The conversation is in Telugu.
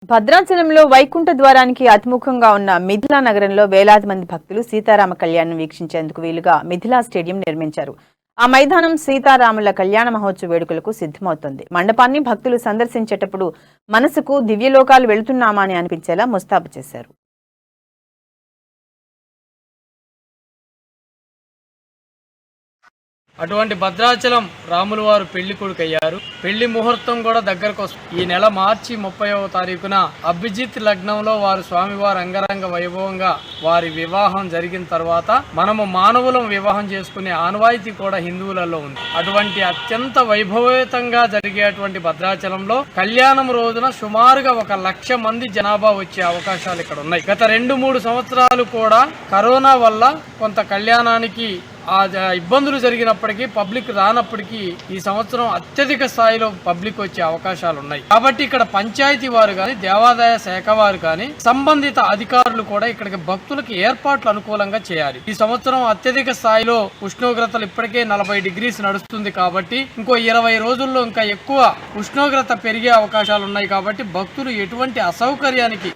భద్రాచలంలో వైకుంఠ ద్వారానికి అతిముఖంగా ఉన్న మిథిలా నగరంలో వేలాది మంది భక్తులు సీతారామ కళ్యాణం వీక్షించేందుకు వీలుగా మిథిలా స్టేడియం నిర్మించారు. ఆ మైదానం సీతారాముల కళ్యాణ మహోత్సవ వేడుకలకు సిద్ధమవుతోంది. మండపాన్ని భక్తులు సందర్శించేటప్పుడు మనసుకు దివ్యలోకాలు వెళుతున్నామా అని అనిపించేలా ముస్తాబు చేశారు. అటువంటి భద్రాచలం రాముల వారు పెళ్లి కొడుకు అయ్యారు. పెళ్లి ముహూర్తం కూడా దగ్గరకు వస్తుంది. ఈ నెల మార్చి 30వ తారీఖున అభిజిత్ లగ్నంలో వారు స్వామివారు అంగరంగ వైభవంగా వారి వివాహం జరిగిన తర్వాత మనము మానవులం వివాహం చేసుకునే ఆనవాయితీ కూడా హిందువులలో ఉంది. అటువంటి అత్యంత వైభవేతంగా జరిగేటువంటి భద్రాచలంలో కళ్యాణం రోజున సుమారుగా 1,00,000 మంది జనాభా వచ్చే అవకాశాలు ఇక్కడ ఉన్నాయి. గత 2-3 సంవత్సరాలు కూడా కరోనా వల్ల కొంత కళ్యాణానికి ఇబ్బందులు జరిగినప్పటికీ పబ్లిక్ రానప్పటికీ ఈ సంవత్సరం అత్యధిక స్థాయిలో పబ్లిక్ వచ్చే అవకాశాలు ఉన్నాయి. కాబట్టి ఇక్కడ పంచాయతీ వారు కానీ దేవాదాయ శాఖ వారు కానీ సంబంధిత అధికారులు కూడా ఇక్కడికి భక్తులకు ఏర్పాట్లు అనుకూలంగా చేయాలి. ఈ సంవత్సరం అత్యధిక స్థాయిలో ఉష్ణోగ్రతలు ఇప్పటికే 40 డిగ్రీస్ నడుస్తుంది. కాబట్టి ఇంకో 20 రోజుల్లో ఇంకా ఎక్కువ ఉష్ణోగ్రత పెరిగే అవకాశాలు ఉన్నాయి. కాబట్టి భక్తులు ఎటువంటి అసౌకర్యానికి